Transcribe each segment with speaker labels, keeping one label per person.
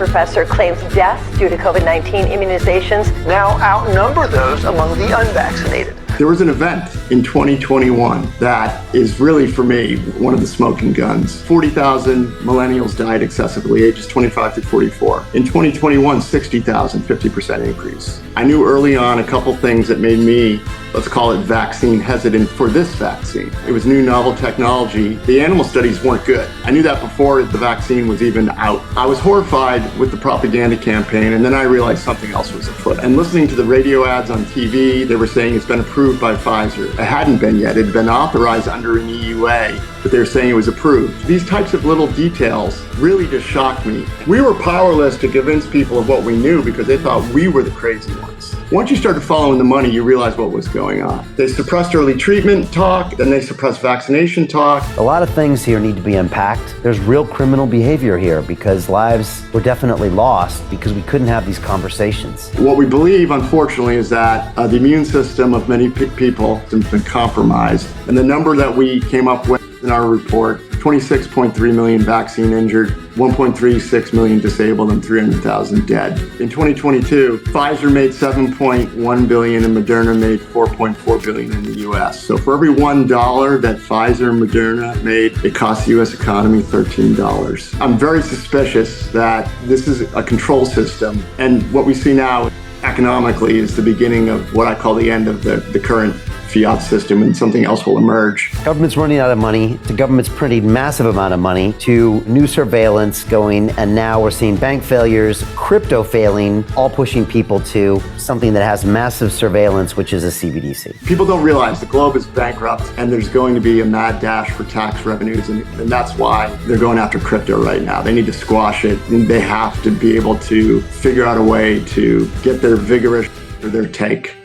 Speaker 1: professor claims deaths due to COVID-19 immunizations now outnumber those among the unvaccinated.
Speaker 2: There was an event in 2021 that is really, for me, one of the smoking guns. 40,000 millennials died excessively, ages 25 to 44. In 2021, 60,000, 50% increase. I knew early on a couple things that made me, let's call it vaccine hesitant for this vaccine. It was new novel technology. The animal studies weren't good. I knew that before the vaccine was even out. I was horrified with the propaganda campaign, and then I realized something else was afoot. And listening to the radio ads on TV, they were saying it's been approved by Pfizer. It hadn't been yet. It had been authorized under an EUA, but they were saying it was approved. These types of little details really just shocked me. We were powerless to convince people of what we knew because they thought we were the crazy ones. Once you started following the money, you realized what was going on. They suppressed early treatment talk, then they suppressed vaccination talk.
Speaker 3: A lot of things here need to be unpacked. There's real criminal behavior here because lives were definitely lost because we couldn't have these conversations.
Speaker 2: What we believe, unfortunately, is that the immune system of many people has been compromised. And the number that we came up with in our report, 26.3 million vaccine injured, 1.36 million disabled, and 300,000 dead. In 2022, Pfizer made $7.1 billion and Moderna made $4.4 billion in the US. So for every $1 that Pfizer and Moderna made, it cost the US economy $13. I'm very suspicious that this is a control system, and what we see now economically is the beginning of what I call the end of the current fiat system, and something else will emerge.
Speaker 3: Government's running out of money, the government's printing massive amount of money, to new surveillance going, and now we're seeing bank failures, crypto failing, all pushing people to something that has massive surveillance, which is a CBDC.
Speaker 2: People don't realize the globe is bankrupt and there's going to be a mad dash for tax revenues, and that's why they're going after crypto right now. They need to squash it, and they have to be able to figure out a way to get their vigorous or their take.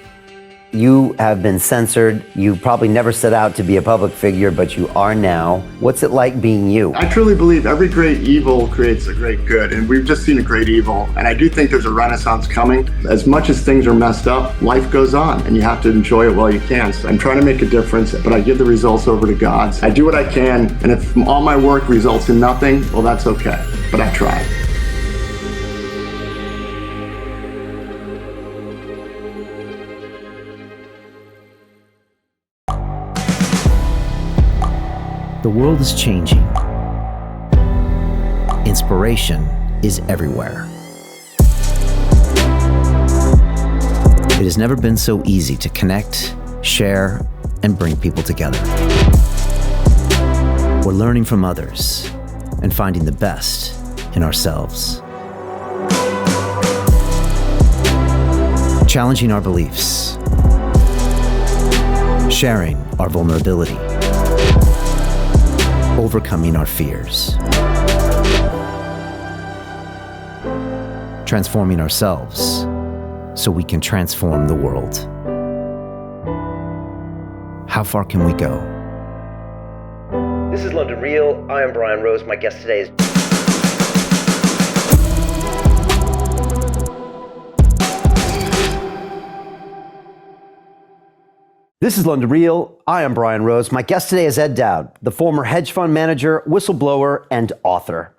Speaker 3: You have been censored. You probably never set out to be a public figure, but you are now. What's it like being you?
Speaker 2: I truly believe every great evil creates a great good, and we've just seen a great evil, and I do think there's a renaissance coming. As much as things are messed up, life goes on, and you have to enjoy it while you can. So I'm trying to make a difference, but I give the results over to God. I do what I can, and if all my work results in nothing, well, that's okay, but I tried.
Speaker 4: The world is changing. Inspiration is everywhere. It has never been so easy to connect, share, and bring people together. We're learning from others and finding the best in ourselves. Challenging our beliefs. Sharing our vulnerability. Overcoming our fears. Transforming ourselves so we can transform the world. How far can we go?
Speaker 3: This is London Real. I am Brian Rose. My guest today is... This is London Real. I am Brian Rose. My guest today is Ed Dowd, the former hedge fund manager, whistleblower, and author.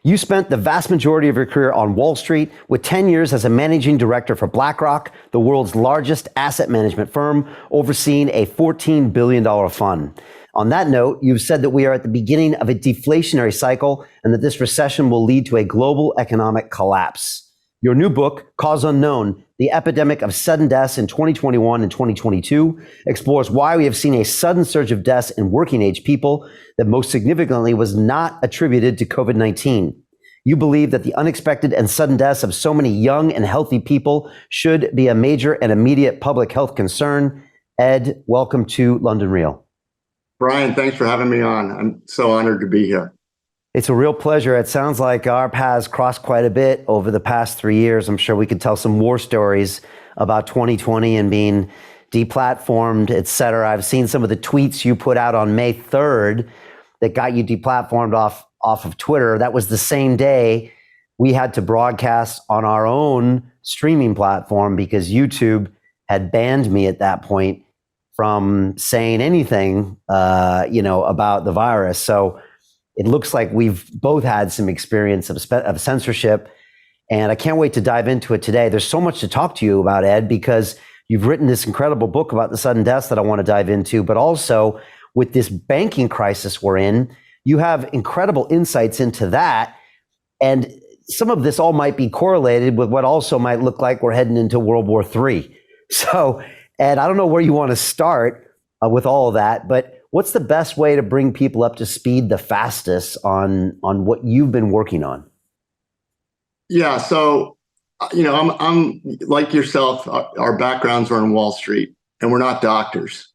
Speaker 3: You spent the vast majority of your career on Wall Street, with 10 years as a managing director for BlackRock, the world's largest asset management firm, overseeing a $14 billion fund. On that note, you've said that we are at the beginning of a deflationary cycle and that this recession will lead to a global economic collapse. Your new book, Cause Unknown, The Epidemic of Sudden Deaths in 2021 and 2022, explores why we have seen a sudden surge of deaths in working age people that most significantly was not attributed to COVID-19. You believe that the unexpected and sudden deaths of so many young and healthy people should be a major and immediate public health concern. Ed, welcome to London Real.
Speaker 2: Brian, thanks for having me on. I'm so honored to be here.
Speaker 3: It's a real pleasure. It sounds like our paths crossed quite a bit over the past 3 years. I'm sure we could tell some war stories about 2020 and being deplatformed, et cetera. I've seen some of the tweets you put out on May 3rd that got you deplatformed off of Twitter. That was the same day we had to broadcast on our own streaming platform because YouTube had banned me at that point from saying anything, about the virus. So it looks like we've both had some experience of censorship. And I can't wait to dive into it today. There's so much to talk to you about, Ed, because you've written this incredible book about the sudden deaths that I want to dive into, but also with this banking crisis we're in, you have incredible insights into that. And some of this all might be correlated with what also might look like we're heading into World War III. So, Ed, I don't know where you want to start with all of that, but what's the best way to bring people up to speed the fastest on what you've been working on?
Speaker 2: Yeah, so I'm like yourself. Our backgrounds are on Wall Street, and we're not doctors.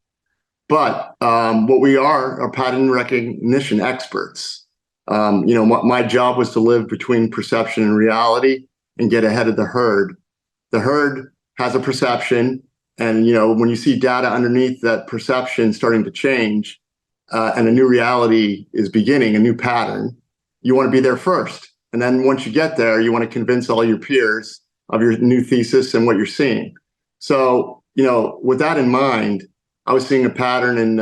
Speaker 2: But what we are pattern recognition experts. My job was to live between perception and reality and get ahead of the herd. The herd has a perception, and when you see data underneath that perception starting to change, and a new reality is beginning, a new pattern, you want to be there first. And then once you get there, you want to convince all your peers of your new thesis and what you're seeing. So, with that in mind, I was seeing a pattern in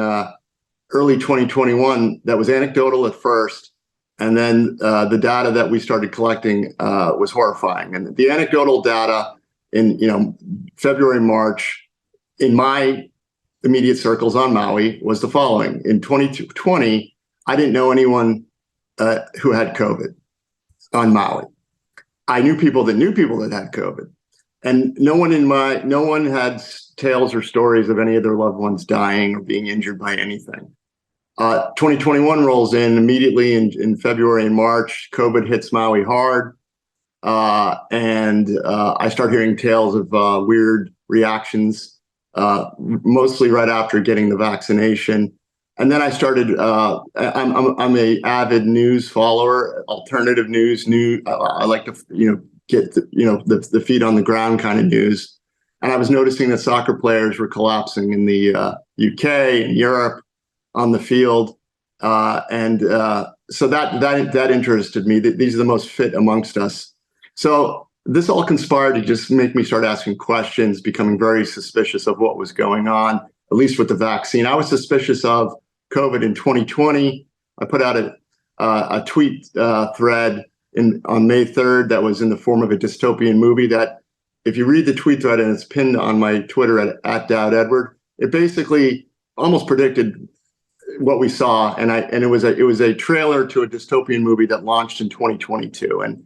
Speaker 2: early 2021 that was anecdotal at first. And then the data that we started collecting was horrifying. And the anecdotal data in February, March, in my immediate circles on Maui was the following. In 2020, I didn't know anyone who had COVID on Maui. I knew people that had COVID, and no one had tales or stories of any of their loved ones dying or being injured by anything. 2021 rolls in immediately in February and March. COVID hits Maui hard, and I start hearing tales of weird reactions, mostly right after getting the vaccination. And then I started. I'm a avid news follower, alternative news. I like to get the feet on the ground kind of news. And I was noticing that soccer players were collapsing in the UK and Europe on the field, and so that interested me. These are the most fit amongst us. So this all conspired to just make me start asking questions, becoming very suspicious of what was going on, at least with the vaccine. I was suspicious of COVID in 2020. I put out a tweet thread on May 3rd that was in the form of a dystopian movie that, if you read the tweet thread, and it's pinned on my Twitter at Dowd Edward, it basically almost predicted what we saw. And it was a trailer to a dystopian movie that launched in 2022. And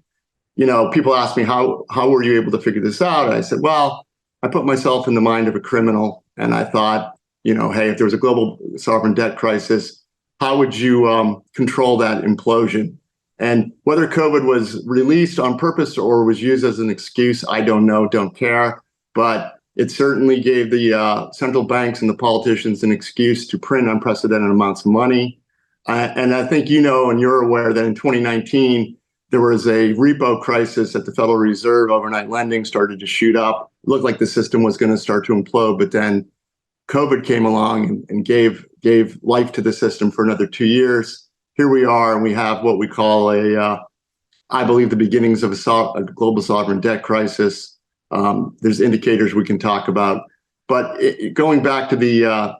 Speaker 2: people ask me, how were you able to figure this out? And I said, well, I put myself in the mind of a criminal, and I thought, hey, if there was a global sovereign debt crisis, how would you control that implosion? And whether COVID was released on purpose or was used as an excuse, I don't know, don't care. But it certainly gave the central banks and the politicians an excuse to print unprecedented amounts of money. And I think and you're aware that in 2019, there was a repo crisis at the Federal Reserve. Overnight lending started to shoot up. It looked like the system was going to start to implode, but then COVID came along and gave life to the system for another 2 years. Here we are, and we have what we call I believe, the beginnings of a global sovereign debt crisis. There's indicators we can talk about, but going back to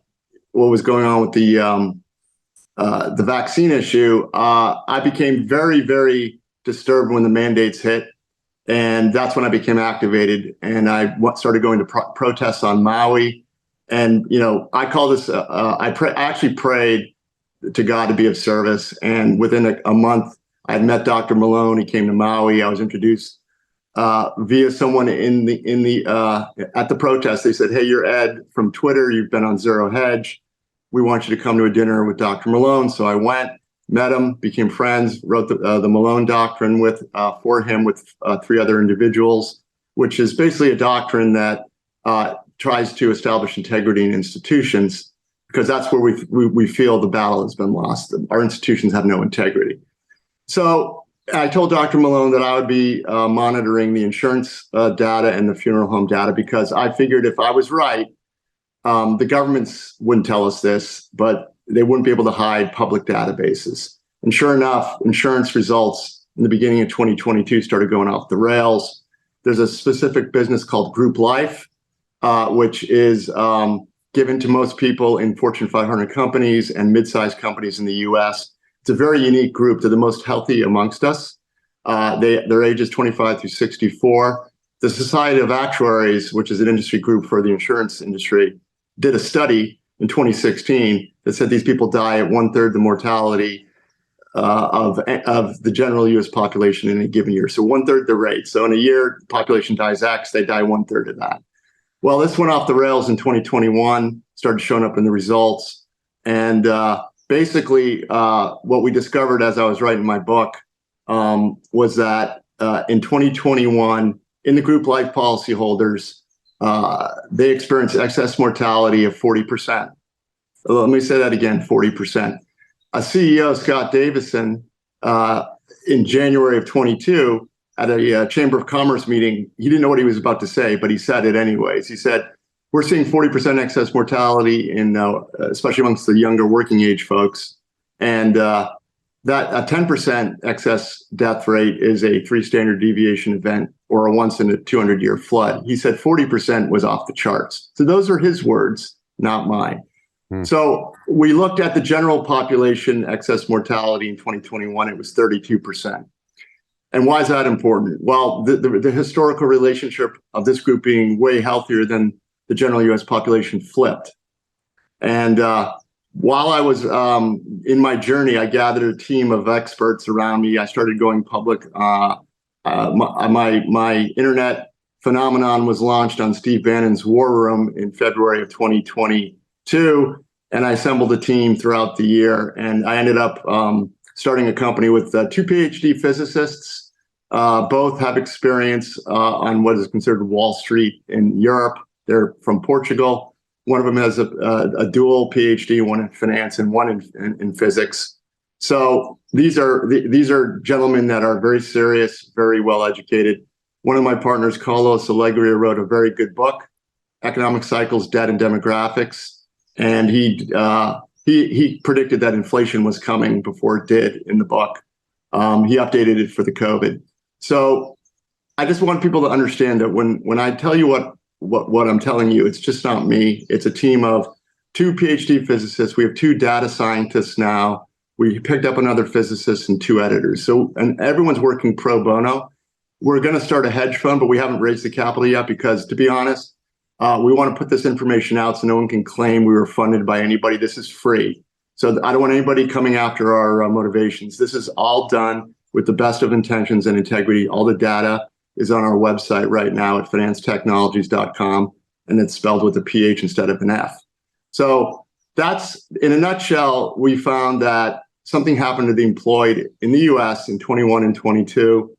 Speaker 2: what was going on with the vaccine issue, I became very, very disturbed when the mandates hit, and that's when I became activated, and I started going to protests on Maui. And I call this. I actually prayed to God to be of service, and within a month, I had met Dr. Malone. He came to Maui. I was introduced via someone at the protest. They said, "Hey, you're Ed from Twitter. You've been on Zero Hedge. We want you to come to a dinner with Dr. Malone." So I went, met him, became friends, wrote the Malone Doctrine for him with 3 other individuals, which is basically a doctrine that tries to establish integrity in institutions, because that's where we feel the battle has been lost. Our institutions have no integrity. So I told Dr. Malone that I would be monitoring the insurance data and the funeral home data, because I figured if I was right, the governments wouldn't tell us this, but they wouldn't be able to hide public databases. And sure enough, insurance results in the beginning of 2022 started going off the rails. There's a specific business called Group Life, which is given to most people in Fortune 500 companies and mid-sized companies in the US. It's a very unique group. They're the most healthy amongst us. Their age is 25 through 64. The Society of Actuaries, which is an industry group for the insurance industry, did a study in 2016 that said these people die at 1/3 the mortality of the general U.S. population in a given year. So 1/3 the rate. So in a year, the population dies X, they die 1/3 of that. Well, this went off the rails in 2021, started showing up in the results. And basically, what we discovered as I was writing my book was that in 2021, in the group life policyholders, they experienced excess mortality of 40%. Let me say that again, 40%. A CEO, Scott Davison, in January of 22, at a Chamber of Commerce meeting, he didn't know what he was about to say, but he said it anyways. He said, we're seeing 40% excess mortality in, especially amongst the younger working age folks. And that a 10% excess death rate is a 3 standard deviation event or a once in a 200-year flood. He said 40% was off the charts. So those are his words, not mine. So we looked at the general population excess mortality in 2021. It was 32%. And why is that important? Well, the historical relationship of this group being way healthier than the general U.S. population flipped. And while I was in my journey, I gathered a team of experts around me. I started going public. My internet phenomenon was launched on Steve Bannon's War Room in February of 2022. And I assembled a team throughout the year. And I ended up starting a company with 2 PhD physicists. Both have experience on what is considered Wall Street in Europe. They're from Portugal. One of them has a dual PhD, one in finance and one in physics. So these are gentlemen that are very serious, very well educated. One of my partners, Carlos Alegria, wrote a very good book, Economic Cycles, Debt and Demographics. And he predicted that inflation was coming before it did in the book. He updated it for the COVID. So I just want people to understand that when I tell you what I'm telling you, it's just not me. It's a team of 2 PhD physicists. We have 2 data scientists now. We picked up another physicist and 2 editors. So, and everyone's working pro bono. We're going to start a hedge fund, but we haven't raised the capital yet because, to be honest, we want to put this information out so no one can claim we were funded by anybody. This is free. So I don't want anybody coming after our motivations. This is all done with the best of intentions and integrity. All the data is on our website right now at financetechnologies.com, and it's spelled with a PH instead of an F. So that's, in a nutshell, we found that something happened to the employed in the US in 21 and 22.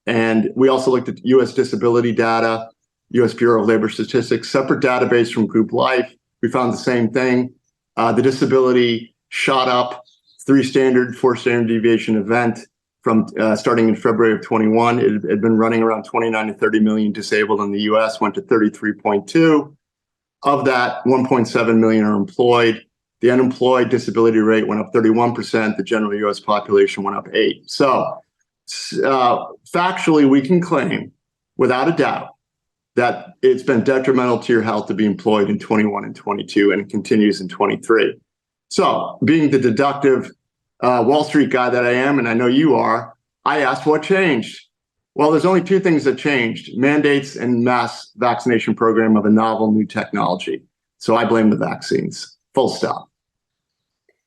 Speaker 2: And we also looked at US disability data, US Bureau of Labor Statistics, separate database from group life. We found the same thing. The disability shot up 3 standard, 4 standard deviation event from starting in February of 21. It had been running around 29 to 30 million disabled in the US, went to 33.2. Of that, 1.7 million are employed. The unemployed disability rate went up 31%. The general US population went up 8%. So factually, we can claim without a doubt that it's been detrimental to your health to be employed in 21 and 22, and it continues in 23. So being the deductive Wall Street guy that I am, and I know you are, I asked what changed. Well, there's only 2 things that changed: mandates and mass vaccination program of a novel new technology. So I blame the vaccines, full stop.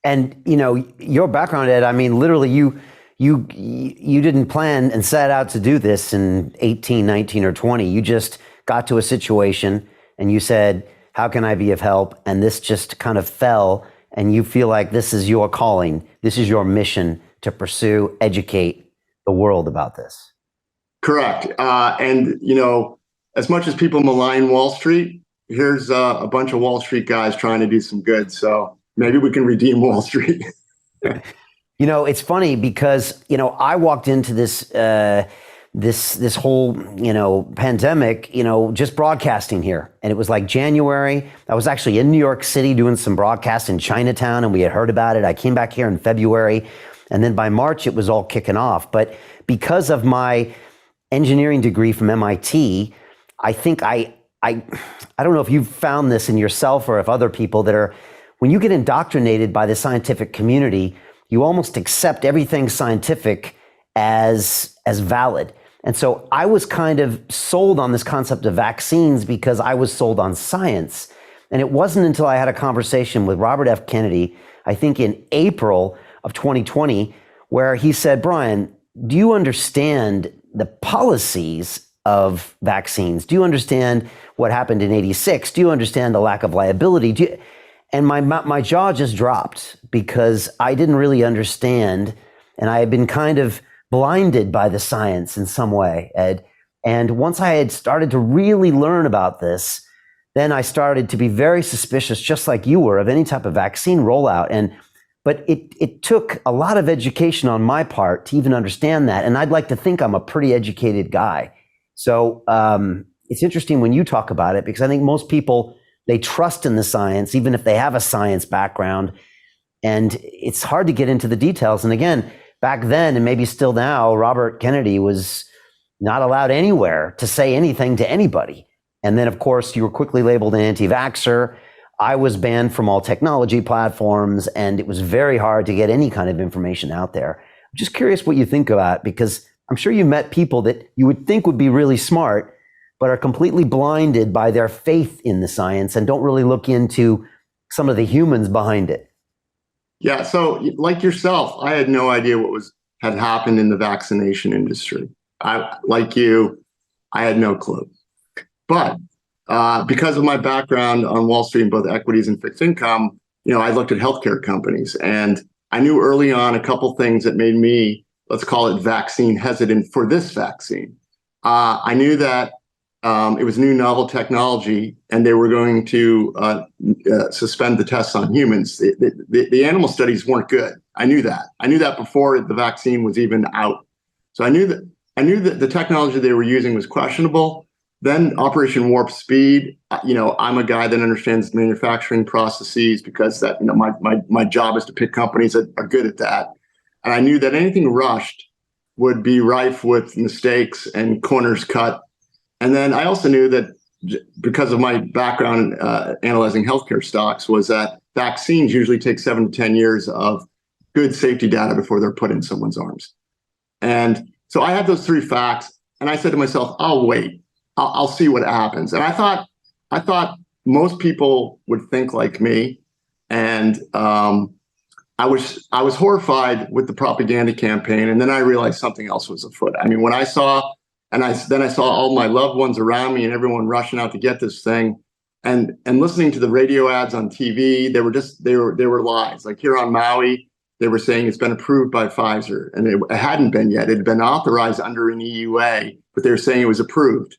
Speaker 3: And, you know, your background, Ed, I mean, literally you didn't plan and set out to do this in 18, 19, or 20. You just got to a situation and you said, how can I be of help? And this just kind of fell, and you feel like this is your calling. This is your mission to pursue, educate the world about this.
Speaker 2: Correct. And, you know, as much as people malign Wall Street, here's a bunch of Wall Street guys trying to do some good. So maybe we can redeem Wall Street.
Speaker 3: You know, it's funny because, you know, I walked into this this whole, you know, pandemic, you know, just broadcasting here. And it was like January. I was actually in New York City doing some broadcasts in Chinatown, and we had heard about it. I came back here in February, and then by March it was all kicking off. But because of my engineering degree from MIT, I think I don't know if you've found this in yourself or if other people that are, when you get indoctrinated by the scientific community, you almost accept everything scientific as as valid. And so I was kind of sold on this concept of vaccines because I was sold on science. And it wasn't until I had a conversation with Robert F. Kennedy, I think in April of 2020, where he said, Brian, do you understand the policies of vaccines? Do you understand what happened in '86? Do you understand the lack of liability? And my jaw just dropped because I didn't really understand, and I had been kind of blinded by the science in some way, Ed. And once I had started to really learn about this, then I started to be very suspicious, just like you were, of any type of vaccine rollout. But it took a lot of education on my part to even understand that. And I'd like to think I'm a pretty educated guy. So it's interesting when you talk about it, because I think most people, they trust in the science, even if they have a science background. And it's hard to get into the details. And again, back then, and maybe still now, Robert Kennedy was not allowed anywhere to say anything to anybody. And then, of course, you were quickly labeled an anti-vaxxer. I was banned from all technology platforms, and it was very hard to get any kind of information out there. I'm just curious what you think about it, because I'm sure you met people that you would think would be really smart, but are completely blinded by their faith in the science and don't really look into some of the humans behind it.
Speaker 2: Yeah, so like yourself, I had no idea what had happened in the vaccination industry. Like you, I had no clue. But because of my background on Wall Street in both equities and fixed income, I looked at healthcare companies, and I knew early on a couple things that made me, let's call it vaccine hesitant for this vaccine. I knew that it was new novel technology, and they were going to suspend the tests on humans. The animal studies weren't good. I knew that. I knew that before the vaccine was even out. So I knew that the technology they were using was questionable. Then Operation Warp Speed. I'm a guy that understands manufacturing processes because that my job is to pick companies that are good at that. And I knew that anything rushed would be rife with mistakes and corners cut. And then I also knew that because of my background analyzing healthcare stocks, was that vaccines usually take 7 to 10 years of good safety data before they're put in someone's arms. And so I had those 3 facts, and I said to myself, I'll wait. I'll see what happens. And I thought most people would think like me, and I was horrified with the propaganda campaign. And then I realized something else was afoot. I mean, when I saw all my loved ones around me and everyone rushing out to get this thing, and listening to the radio ads on TV, they were lies. Like here on Maui, they were saying it's been approved by Pfizer, and it hadn't been yet. It had been authorized under an EUA, but they were saying it was approved.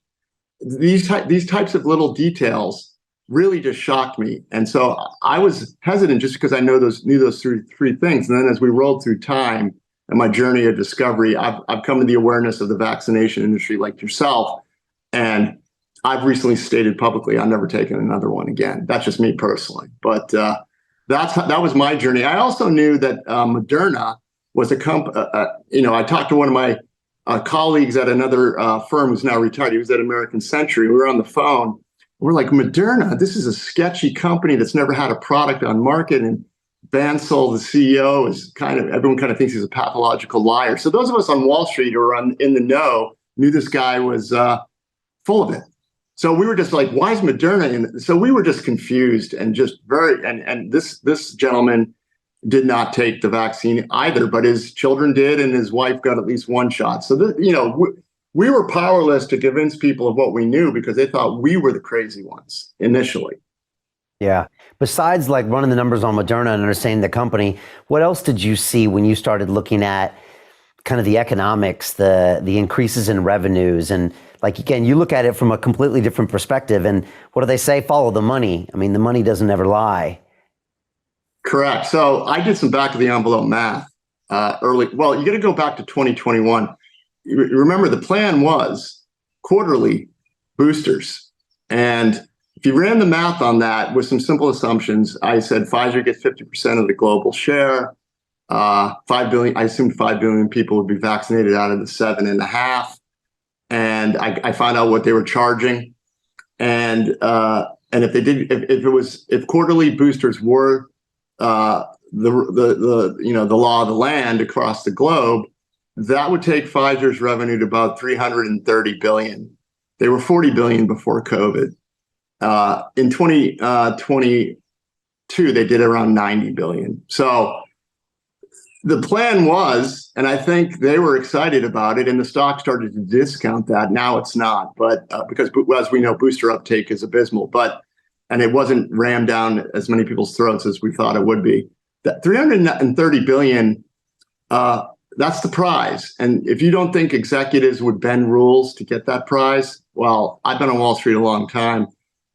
Speaker 2: These types of little details really just shocked me, and so I was hesitant just because I knew those three things. And then as we rolled through time and my journey of discovery, I've come to the awareness of the vaccination industry, like yourself, and I've recently stated publicly I'm never taking another one again. That's just me personally, but that was my journey. I also knew that Moderna was a company. I talked to one of my colleagues at another firm who's now retired. He was at American Century. We were on the phone. We're like, Moderna, this is a sketchy company that's never had a product on market. And Bansal, the CEO, everyone kind of thinks he's a pathological liar. So those of us on Wall Street who are in the know knew this guy was full of it. So we were just like, why is Moderna in? So we were just confused and just and this gentleman did not take the vaccine either, but his children did, and his wife got at least one shot. So we were powerless to convince people of what we knew because they thought we were the crazy ones initially.
Speaker 3: Yeah. Besides like running the numbers on Moderna and understanding the company, what else did you see when you started looking at kind of the economics, the increases in revenues? And like, again, you look at it from a completely different perspective. And what do they say? Follow the money. I mean, the money doesn't ever lie.
Speaker 2: Correct. So I did some back of the envelope math early. Well, you got to go back to 2021. Remember, the plan was quarterly boosters. And if you ran the math on that with some simple assumptions, I said Pfizer gets 50% of the global share. 5 billion, I assumed 5 billion people would be vaccinated out of the 7.5. And I found out what they were charging. And if they did, if quarterly boosters were the law of the land across the globe, that would take Pfizer's revenue to about 330 billion. They were 40 billion before COVID. In 2022, they did around 90 billion. So the plan was, and I think they were excited about it, and the stock started to discount that. Now it's not, but because as we know, booster uptake is abysmal, and it wasn't rammed down as many people's throats as we thought it would be. That 330 billion, that's the prize. And if you don't think executives would bend rules to get that prize, well, I've been on Wall Street a long time,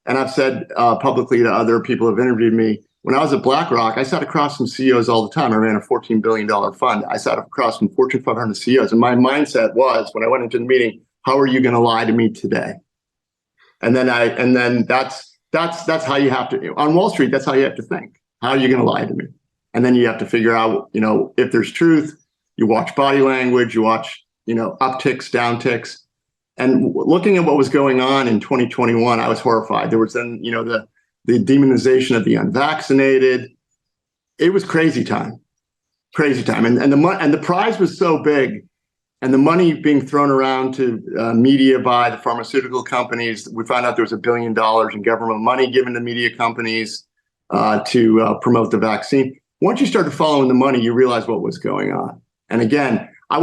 Speaker 2: and I've said publicly to other people who have interviewed me, when I was at BlackRock, I sat across from CEOs all the time. I ran a $14 billion fund. I sat across from Fortune 500 CEOs, and my mindset was, when I went into the meeting, how are you going to lie to me today? And then that's how you have to, on Wall Street, that's how you have to think. How are you going to lie to me? And then you have to figure out, if there's truth. You watch body language, you watch, upticks, downticks. And looking at what was going on in 2021, I was horrified. There was then, the demonization of the unvaccinated. It was crazy time. And the prize was so big, and the money being thrown around to media by the pharmaceutical companies. We found out there was $1 billion in government money given to media companies to promote the vaccine. Once you started following the money, you realize what was going on. And again, I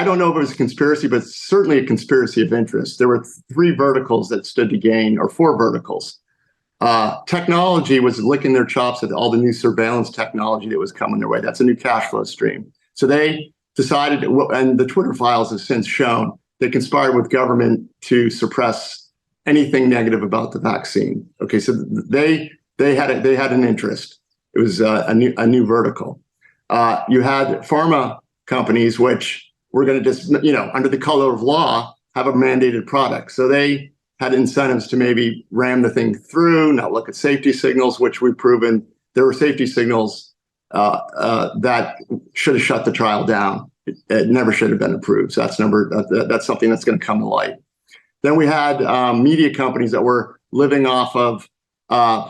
Speaker 2: don't know if it was a conspiracy, but certainly a conspiracy of interest. There were 3 verticals that stood to gain, or 4 verticals. Technology was licking their chops at all the new surveillance technology that was coming their way. That's a new cash flow stream. So they decided, and the Twitter files have since shown, they conspired with government to suppress anything negative about the vaccine. Okay, so they had an interest. It was a new vertical. You had pharma companies, which were going to just, under the color of law, have a mandated product. So they had incentives to maybe ram the thing through, not look at safety signals, which we've proven there were safety signals that should have shut the trial down. It never should have been approved. So that's something that's going to come to light. Then we had media companies that were living off of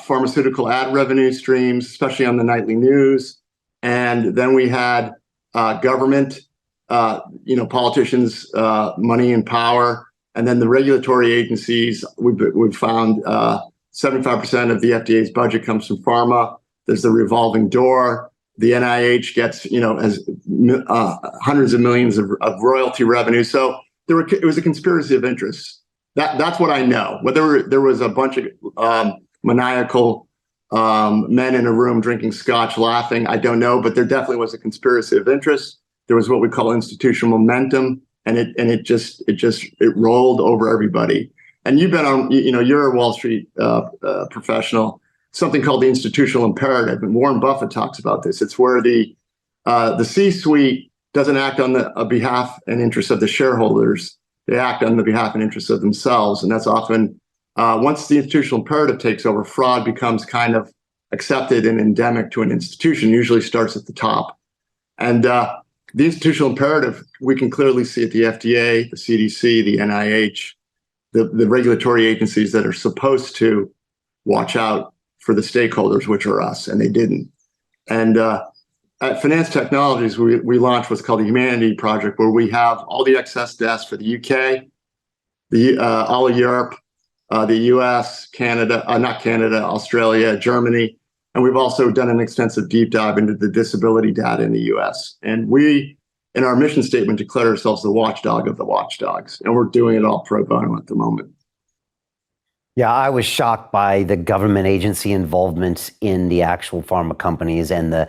Speaker 2: pharmaceutical ad revenue streams, especially on the nightly news. And then we had government, politicians, money and power. And then the regulatory agencies, we've found 75% of the FDA's budget comes from pharma. There's the revolving door. The NIH gets, has hundreds of millions of royalty revenue. So it was a conspiracy of interest. That's what I know. Whether there was a bunch of maniacal men in a room drinking scotch laughing, I don't know. But there definitely was a conspiracy of interest. There was what we call institutional momentum. And it rolled over everybody. And you've been on, you're a Wall Street professional, something called the institutional imperative. And Warren Buffett talks about this. It's where the C-suite doesn't act on the behalf and interests of the shareholders. They act on the behalf and interests of themselves. And that's often, once the institutional imperative takes over, fraud becomes kind of accepted and endemic to an institution, usually starts at the top. And the institutional imperative, we can clearly see at the FDA, the CDC, the NIH, the regulatory agencies that are supposed to watch out for the stakeholders, which are us, and they didn't. And at Finance Technologies, we launched what's called the Humanity Project, where we have all the excess deaths for the UK, all of Europe, the US, Canada, Australia, Germany. And we've also done an extensive deep dive into the disability data in the US. And we, in our mission statement, declare ourselves the watchdog of the watchdogs. And we're doing it all pro bono at the moment.
Speaker 3: Yeah, I was shocked by the government agency involvement in the actual pharma companies and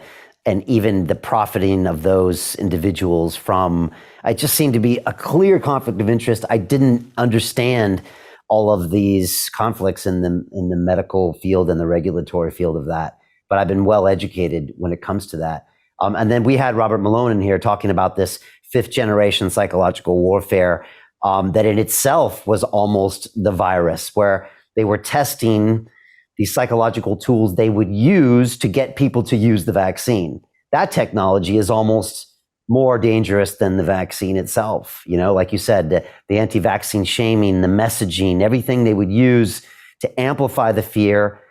Speaker 3: even the profiting of those individuals from, it just seemed to be a clear conflict of interest. I didn't understand all of these conflicts in the medical field and the regulatory field of that. But I've been well educated when it comes to that. And then we had Robert Malone in here talking about this 5th generation psychological warfare that in itself was almost the virus, where they were testing these psychological tools they would use to get people to use the vaccine. That technology is almost more dangerous than the vaccine itself. Like you said, the anti-vaccine shaming, the messaging, everything they would use to amplify the fear,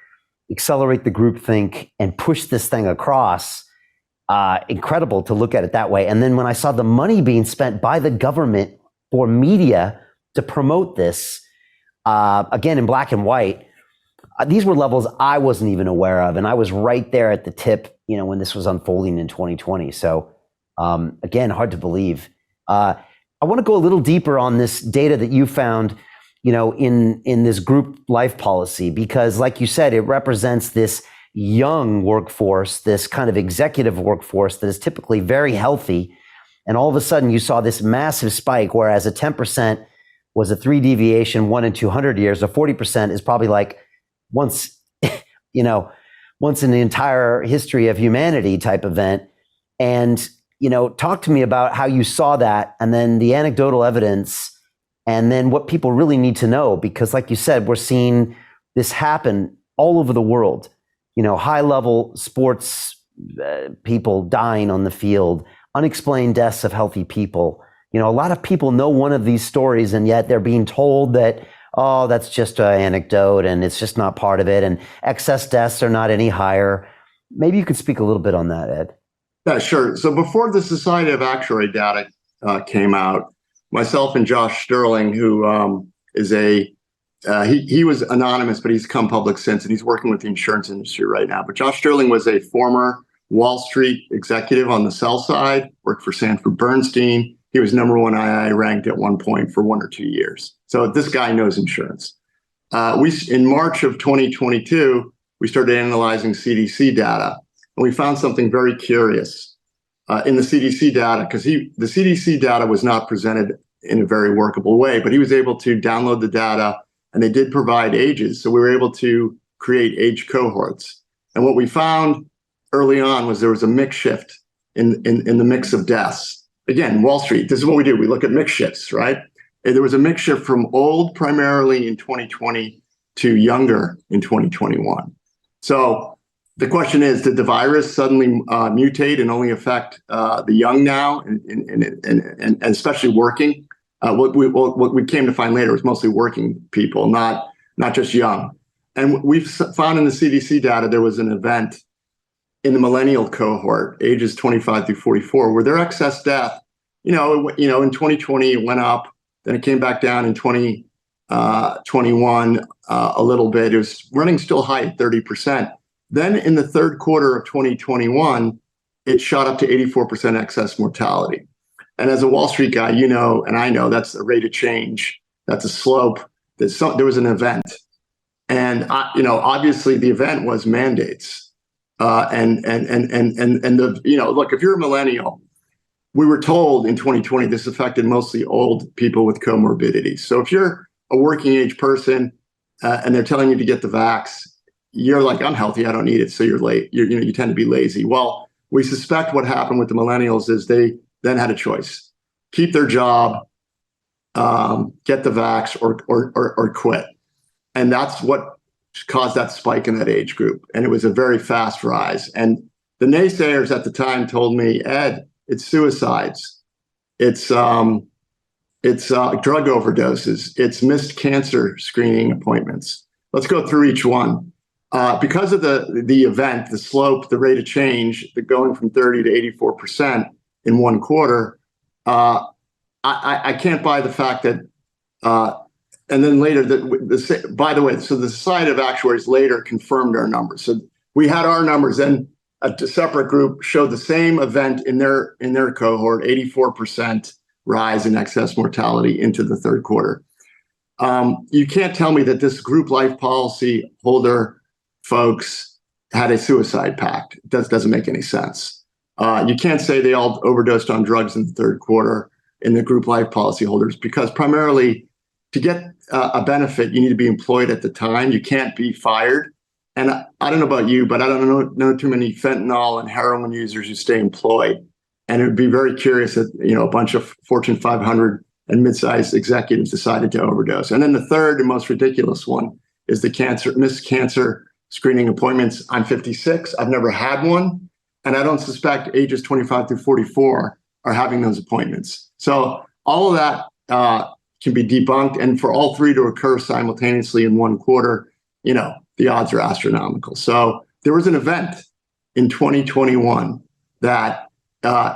Speaker 3: accelerate the groupthink, and push this thing across incredible to look at it that way. And then when I saw the money being spent by the government for media to promote this, again, in black and white, these were levels I wasn't even aware of. And I was right there at the tip, when this was unfolding in 2020. So again, hard to believe. I want to go a little deeper on this data that you found, in this group life policy, because like you said, it represents this young workforce, this kind of executive workforce that is typically very healthy. And all of a sudden you saw this massive spike, whereas a 10% was a 3 deviation, 1 in 200 years, a 40% is probably like once in the entire history of humanity type event. And, talk to me about how you saw that, and then the anecdotal evidence, and then what people really need to know, because like you said, we're seeing this happen all over the world. High level sports people dying on the field, unexplained deaths of healthy people. A lot of people know one of these stories, and yet they're being told that, oh, that's just an anecdote and it's just not part of it. And excess deaths are not any higher. Maybe you could speak a little bit on that, Ed.
Speaker 2: Yeah, sure. So before the Society of Actuary data came out, myself and Josh Sterling, who is he was anonymous, but he's come public since, and he's working with the insurance industry right now. But Josh Sterling was a former Wall Street executive on the sell side, worked for Sanford Bernstein. He was number one II ranked at one point for 1 or 2 years. So this guy knows insurance. In March of 2022, we started analyzing CDC data, and we found something very curious in the CDC data, because the CDC data was not presented in a very workable way, but he was able to download the data, and they did provide ages. So we were able to create age cohorts. And what we found early on was there was a mix shift in the mix of deaths. Again, Wall Street, this is what we do. We look at mix shifts, right? And there was a mix shift from old primarily in 2020 to younger in 2021. So the question is, did the virus suddenly mutate and only affect the young now, and especially working? What we came to find later was mostly working people, not just young. And we've found in the CDC data there was an event in the millennial cohort, ages 25 through 44, where their excess death, in 2020 it went up, then it came back down in 2021 a little bit. It was running still high at 30%. Then in the third quarter of 2021, it shot up to 84% excess mortality. And as a Wall Street guy, and I know that's the rate of change. That's a slope. There was an event. And, obviously the event was mandates. Look, if you're a millennial, we were told in 2020 this affected mostly old people with comorbidities. So if you're a working age person and they're telling you to get the vax, you're like, I'm healthy, I don't need it. So you're late. You tend to be lazy. Well, we suspect what happened with the millennials is they then had a choice: keep their job, get the vax, or quit. And that's what caused that spike in that age group. And it was a very fast rise. And the naysayers at the time told me, Ed, it's suicides. It's drug overdoses. It's missed cancer screening appointments. Let's go through each one. Because of the event, the slope, the rate of change, the going from 30 to 84% in 1 quarter, I can't buy the fact that, and then later, by the way, so the Society of Actuaries later confirmed our numbers. So we had our numbers, and a separate group showed the same event in their cohort, 84% rise in excess mortality into the third quarter. You can't tell me that this group life policy holder folks had a suicide pact. It doesn't make any sense. You can't say they all overdosed on drugs in the third quarter in the group life policy holders, because primarily to get a benefit, you need to be employed at the time. You can't be fired. And I don't know about you, but I don't know too many fentanyl and heroin users who stay employed. And it would be very curious that, a bunch of Fortune 500 and mid-sized executives decided to overdose. And then the third and most ridiculous one is the missed cancer screening appointments. I'm 56. I've never had one. And I don't suspect ages 25 through 44 are having those appointments. So all of that can be debunked. And for all three to occur simultaneously in 1 quarter, the odds are astronomical. So there was an event in 2021 that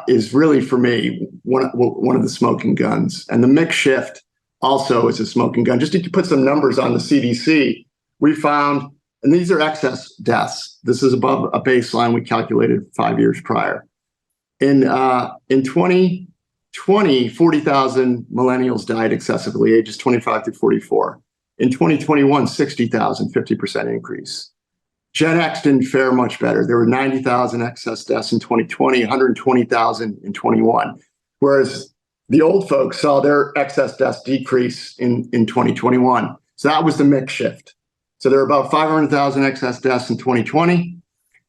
Speaker 2: is really, for me, one of the smoking guns. And the mix shift also is a smoking gun. Just to put some numbers on the CDC, we found, and these are excess deaths. This is above a baseline we calculated 5 years prior. In 2020, 40,000 millennials died excessively, ages 25 to 44. In 2021, 60,000, 50% increase. Gen X didn't fare much better. There were 90,000 excess deaths in 2020, 120,000 in 21. Whereas the old folks saw their excess deaths decrease in 2021. So that was the mix shift. So there were about 500,000 excess deaths in 2020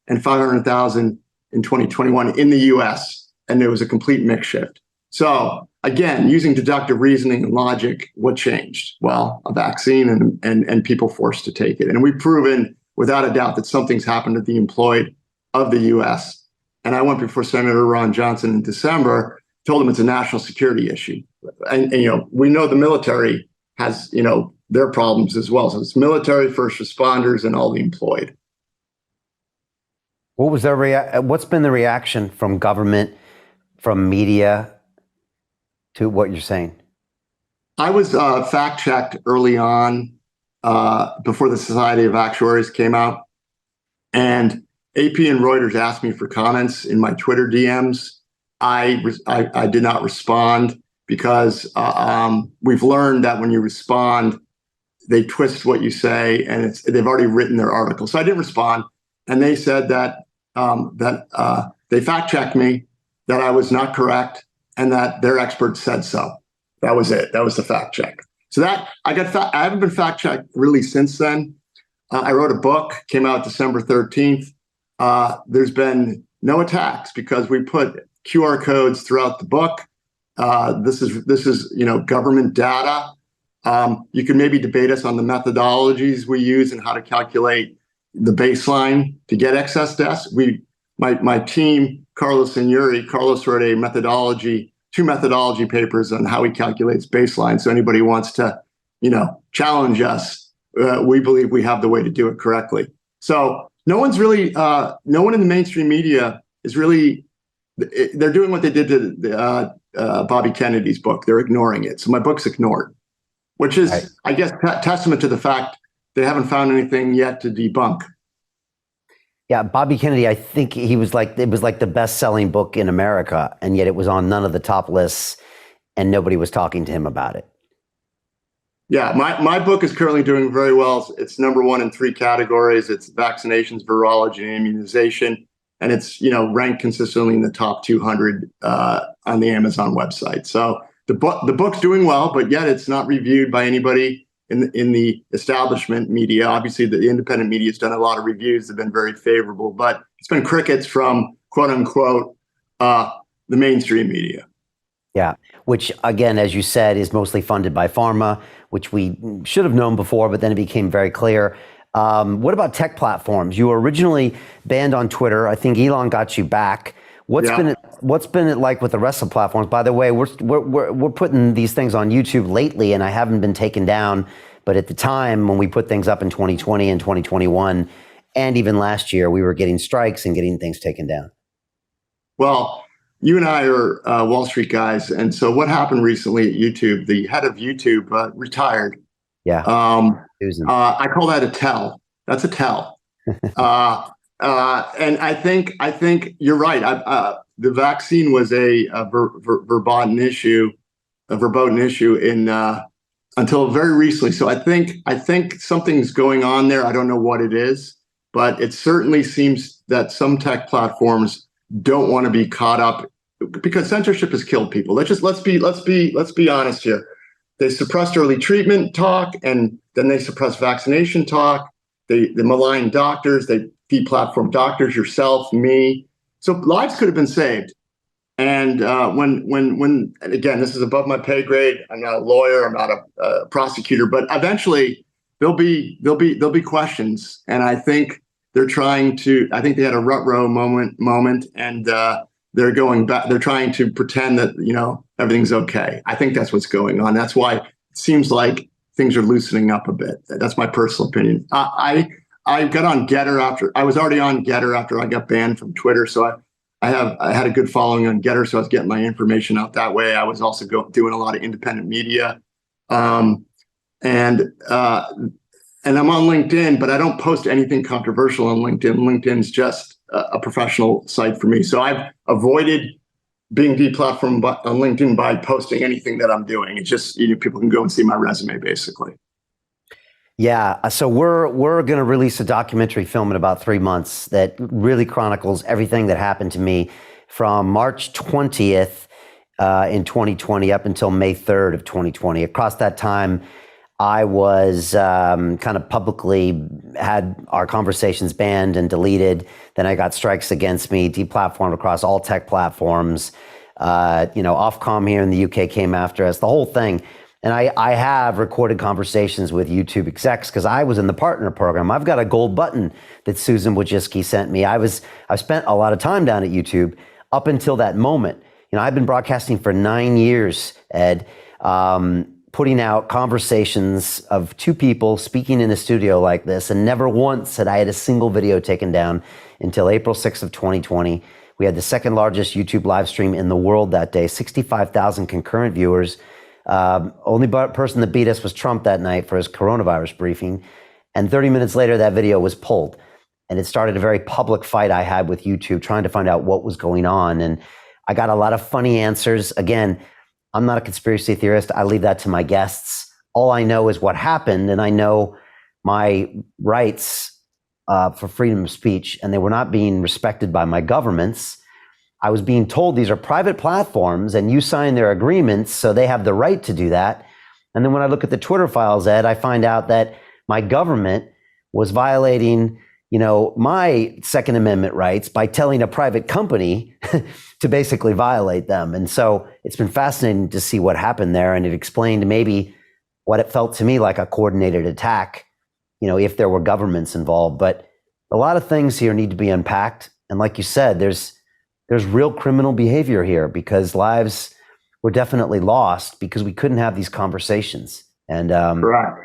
Speaker 2: and 500,000 in 2021 in the US. And there was a complete mix shift. So again, using deductive reasoning and logic, what changed? Well, a vaccine and people forced to take it. And we've proven without a doubt that something's happened to the employed of the US. And I went before Senator Ron Johnson in December, told him it's a national security issue. And we know the military has, their problems as well. So it's military, first responders, and all the employed.
Speaker 3: What's been the reaction from government, from media to what you're saying?
Speaker 2: I was fact-checked early on before the Society of Actuaries came out. And AP and Reuters asked me for comments in my Twitter DMs. I did not respond because we've learned that when you respond, they twist what you say, and they've already written their article. So I didn't respond, and they said that they fact-checked me, that I was not correct, and that their experts said so. That was it. That was the fact check. So that I haven't been fact checked really since then. I wrote a book, came out December 13th. There's been no attacks because we put QR codes throughout the book. This is government data. You can maybe debate us on the methodologies we use and how to calculate the baseline to get excess deaths. My team, Carlos and Yuri, Carlos wrote two methodology papers on how he calculates baseline. So anybody wants to, challenge us, we believe we have the way to do it correctly. So no one in the mainstream media is really, they're doing what they did to Bobby Kennedy's book. They're ignoring it. So my book's ignored, which is, right, I guess, testament to the fact they haven't found anything yet to debunk.
Speaker 3: Yeah, Bobby Kennedy, I think it was like the best-selling book in America, and yet it was on none of the top lists, and nobody was talking to him about it.
Speaker 2: Yeah, my book is currently doing very well. It's number one in 3 categories. It's vaccinations, virology, and immunization, and it's ranked consistently in the top 200 on the Amazon website. So the book's doing well, but yet it's not reviewed by anybody in the establishment media. Obviously, the independent media has done a lot of reviews that have been very favorable, but it's been crickets from quote unquote the mainstream media.
Speaker 3: Yeah, which again, as you said, is mostly funded by pharma, which we should have known before, but then it became very clear. What about tech platforms? You were originally banned on Twitter. I think Elon got you back. What's been it like with the rest of the platforms? By the way, we're putting these things on YouTube lately, and I haven't been taken down. But at the time when we put things up in 2020 and 2021, and even last year, we were getting strikes and getting things taken down. Well,
Speaker 2: you and I are Wall Street guys, and so what happened recently at YouTube? The head of YouTube retired.
Speaker 3: Yeah.
Speaker 2: I call that a tell. That's a tell. And I think you're right. The vaccine was a verboten issue in until very recently. So I think something's going on there. I don't know what it is, but it certainly seems that some tech platforms don't want to be caught up because censorship has killed people. Let's be honest here. They suppressed early treatment talk, and then they suppressed vaccination talk. They malign doctors. They deplatform doctors, yourself, me. So lives could have been saved. And when again, this is above my pay grade. I'm not a lawyer. I'm not a prosecutor. But eventually, there'll be questions. And I think they're trying to. I think they had a rut row moment, and they're going back. They're trying to pretend that everything's okay. I think that's what's going on. That's why it seems like things are loosening up a bit. That's my personal opinion. I got on Getter I was already on Getter after I got banned from Twitter. So I had a good following on Getter, so I was getting my information out that way. I was also doing a lot of independent media, and I'm on LinkedIn, but I don't post anything controversial on LinkedIn. LinkedIn's just a professional site for me, so I've avoided being deplatformed on LinkedIn by posting anything that I'm doing. It's just, people can go and see my resume, basically.
Speaker 3: Yeah, so we're going to release a documentary film in about 3 months that really chronicles everything that happened to me from March 20th in 2020 up until May 3rd of 2020. Across that time, I was kind of publicly had our conversations banned and deleted. Then I got strikes against me, deplatformed across all tech platforms. Ofcom here in the UK came after us, the whole thing. And I have recorded conversations with YouTube execs because I was in the partner program. I've got a gold button that Susan Wojcicki sent me. I spent a lot of time down at YouTube up until that moment. I've been broadcasting for 9 years, Ed, putting out conversations of two people speaking in a studio like this, and never once had I had a single video taken down until April 6th of 2020. We had the second largest YouTube live stream in the world that day, 65,000 concurrent viewers. Only person that beat us was Trump that night for his coronavirus briefing. And 30 minutes later, that video was pulled. And it started a very public fight I had with YouTube trying to find out what was going on. And I got a lot of funny answers. Again, I'm not a conspiracy theorist. I leave that to my guests. All I know is what happened. And I know my rights for freedom of speech, and they were not being respected by my governments. I was being told these are private platforms and you sign their agreements, so they have the right to do that. And then when I look at the Twitter files, Ed, I find out that my government was violating, my Second Amendment rights by telling a private company to basically violate them. And so it's been fascinating to see what happened there. And it explained maybe what it felt to me like a coordinated attack, if there were governments involved. But a lot of things here need to be unpacked. And like you said, there's real criminal behavior here because lives were definitely lost because we couldn't have these conversations. And
Speaker 2: right.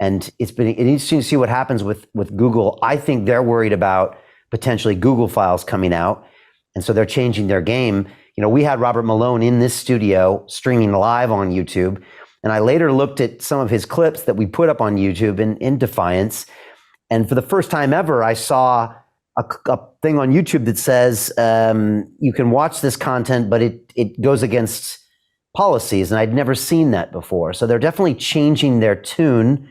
Speaker 3: And it's interesting to see what happens with Google. I think they're worried about potentially Google files coming out, and so they're changing their game. We had Robert Malone in this studio streaming live on YouTube, and I later looked at some of his clips that we put up on YouTube in defiance. And for the first time ever, I saw a thing on YouTube that says you can watch this content, but it goes against policies, and I'd never seen that before. So they're definitely changing their tune.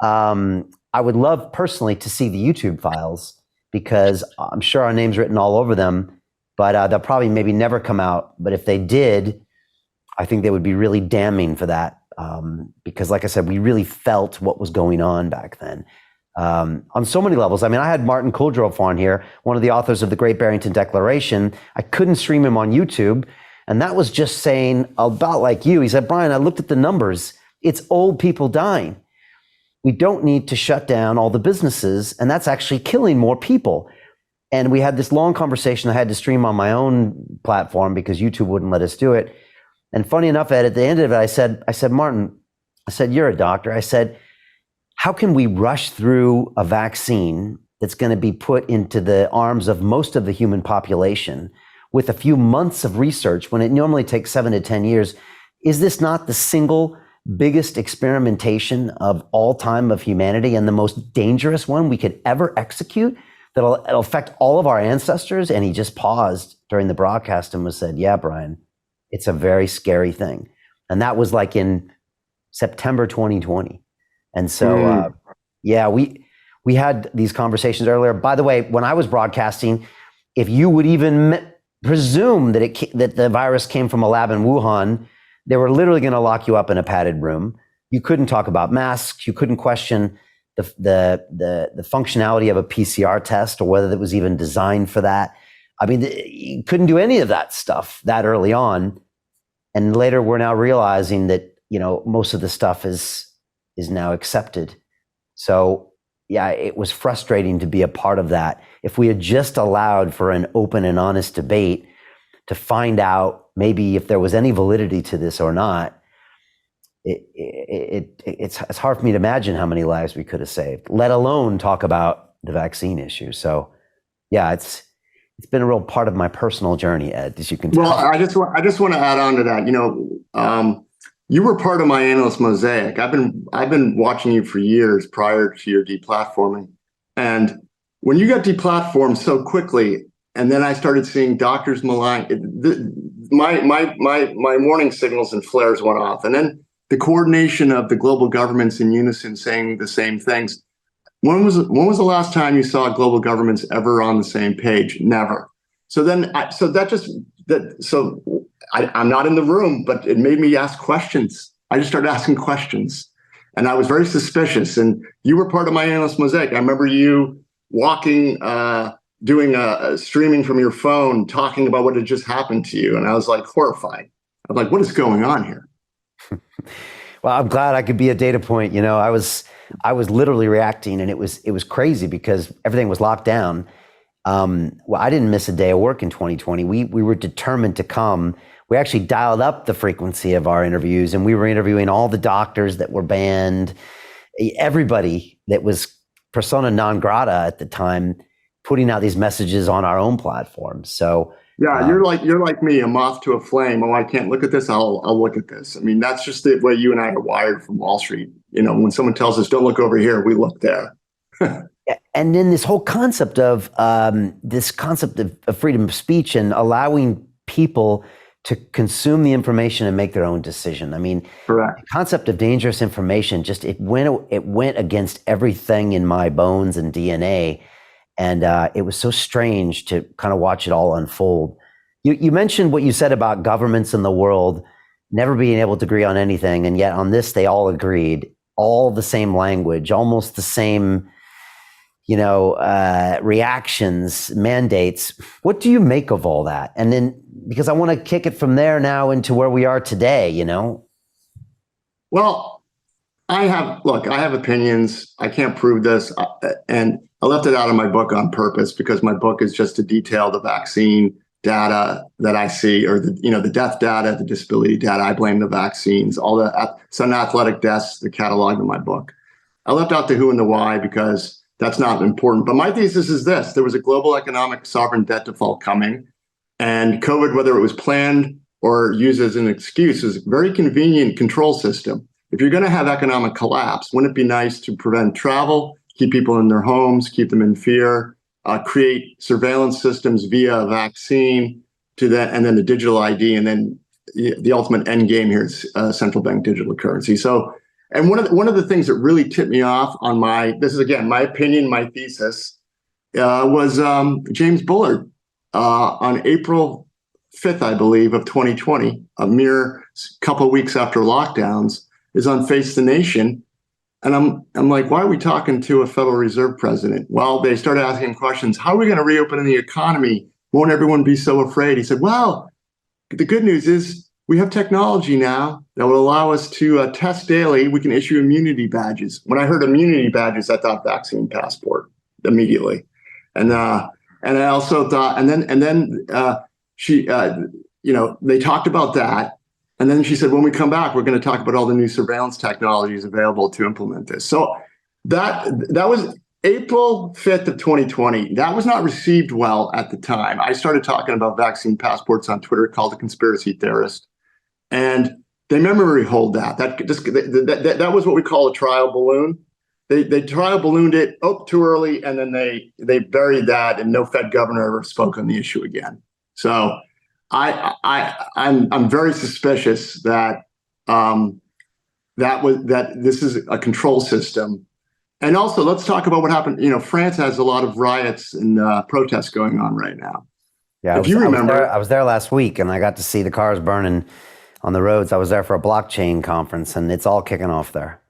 Speaker 3: I would love personally to see the YouTube files because I'm sure our name's written all over them, but they'll probably maybe never come out. But if they did, I think they would be really damning for that because, like I said, we really felt what was going on back then. On so many levels. I mean, I had Martin Kulldorff on here, one of the authors of the Great Barrington Declaration. I couldn't stream him on YouTube. And that was just saying about like you. He said, Brian, I looked at the numbers. It's old people dying. We don't need to shut down all the businesses. And that's actually killing more people. And we had this long conversation I had to stream on my own platform because YouTube wouldn't let us do it. And funny enough, Ed, at the end of it, I said, Martin, you're a doctor. I said, how can we rush through a vaccine that's going to be put into the arms of most of the human population with a few months of research when it normally takes 7 to 10 years? Is this not the single biggest experimentation of all time of humanity and the most dangerous one we could ever execute that'll affect all of our ancestors? And he just paused during the broadcast and said, yeah, Brian, it's a very scary thing. And that was like in September 2020. And so, we had these conversations earlier. By the way, when I was broadcasting, if you would even presume that the virus came from a lab in Wuhan, they were literally going to lock you up in a padded room. You couldn't talk about masks. You couldn't question the functionality of a PCR test or whether it was even designed for that. I mean, you couldn't do any of that stuff that early on. And later, we're now realizing that most of the stuff is now accepted. So yeah, it was frustrating to be a part of that. If we had just allowed for an open and honest debate to find out maybe if there was any validity to this or not, it's hard for me to imagine how many lives we could have saved, let alone talk about the vaccine issue. So yeah, It's been a real part of my personal journey, Ed, as you can tell.
Speaker 2: Well, I just want to add on to that. You were part of my analyst mosaic. I've been watching you for years prior to your deplatforming, and when you got deplatformed so quickly, and then I started seeing doctors malign, my warning signals and flares went off, and then the coordination of the global governments in unison saying the same things. When was the last time you saw global governments ever on the same page? Never. So I'm not in the room, but it made me ask questions. I just started asking questions, and I was very suspicious. And you were part of my analyst mosaic. I remember you walking, doing a streaming from your phone, talking about what had just happened to you, and I was like horrified. I'm like, what is going on here?
Speaker 3: Well, I'm glad I could be a data point. I was literally reacting, and it was crazy because everything was locked down. Well, I didn't miss a day of work in 2020. We were determined to come. We actually dialed up the frequency of our interviews, and we were interviewing all the doctors that were banned, everybody that was persona non grata at the time, putting out these messages on our own platform. So
Speaker 2: yeah, you're like me, a moth to a flame. Oh, I can't look at this. I'll look at this. I mean, that's just the way you and I are wired from Wall Street. When someone tells us don't look over here, we look there.
Speaker 3: And then this whole concept of freedom of speech and allowing people to consume the information and make their own decision. I mean,
Speaker 2: correct.
Speaker 3: The concept of dangerous information it went against everything in my bones and DNA. And it was so strange to kind of watch it all unfold. You mentioned what you said about governments in the world never being able to agree on anything. And yet on this, they all agreed, all the same language, almost the same, reactions, mandates. What do you make of all that? And then, because I want to kick it from there now into where we are today,
Speaker 2: Well, I have opinions. I can't prove this. And I left it out of my book on purpose because my book is just to detail the vaccine data that I see, or the death data, the disability data. I blame the vaccines, all the sudden athletic deaths, the catalog in my book. I left out the who and the why because that's not important. But my thesis is this: there was a global economic sovereign debt default coming, and COVID, whether it was planned or used as an excuse, is a very convenient control system. If you're going to have economic collapse, wouldn't it be nice to prevent travel, keep people in their homes, keep them in fear, create surveillance systems via a vaccine to that, and then the digital ID, and then the ultimate end game here is central bank digital currency. So, and one of the things that really tipped me off on this is again my opinion, my thesis, was James Bullard on April 5th, I believe, of 2020, a mere couple of weeks after lockdowns, is on Face the Nation. And I'm like, why are we talking to a Federal Reserve president? Well, they started asking questions. How are we going to reopen the economy? Won't everyone be so afraid? He said, well, the good news is we have technology now that will allow us to test daily. We can issue immunity badges. When I heard immunity badges, I thought vaccine passport immediately. And I also thought, and then they talked about that. And then she said, when we come back, we're going to talk about all the new surveillance technologies available to implement this. So that was April 5th of 2020. That was not received well at the time. I started talking about vaccine passports on Twitter, called a conspiracy theorist. And they memory hold that. That was what we call a trial balloon. They trial ballooned it too early, and then they buried that, and no Fed governor ever spoke on the issue again. So I'm very suspicious that this is a control system. And also, let's talk about what happened. France has a lot of riots and protests going on right now.
Speaker 3: Yeah,
Speaker 2: if you remember,
Speaker 3: I was there last week, and I got to see the cars burning on the roads. I was there for a blockchain conference, and it's all kicking off there.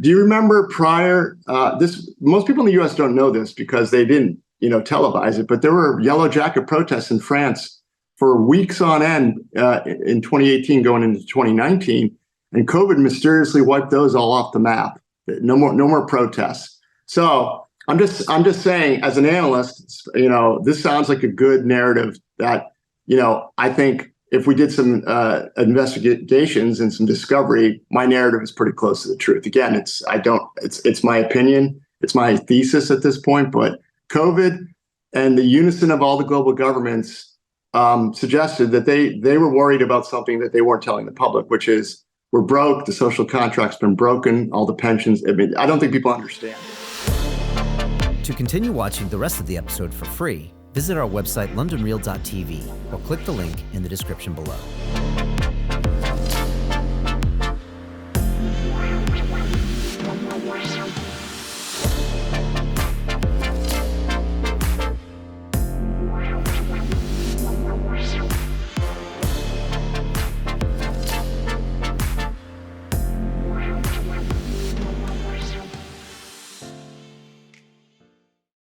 Speaker 2: Do you remember prior? Most people in the U.S. don't know this because they didn't, televise it. But there were yellow jacket protests in France for weeks on end in 2018, going into 2019, and COVID mysteriously wiped those all off the map. No more protests. So I'm just saying, as an analyst, this sounds like a good narrative that, I think if we did some investigations and some discovery, my narrative is pretty close to the truth. Again, it's my opinion, it's my thesis at this point, but COVID And the unison of all the global governments suggested that they were worried about something that they weren't telling the public, which is we're broke, the social contract's been broken, all the pensions. I mean, I don't think people understand.
Speaker 4: To continue watching the rest of the episode for free, visit our website londonreal.tv or click the link in the description below.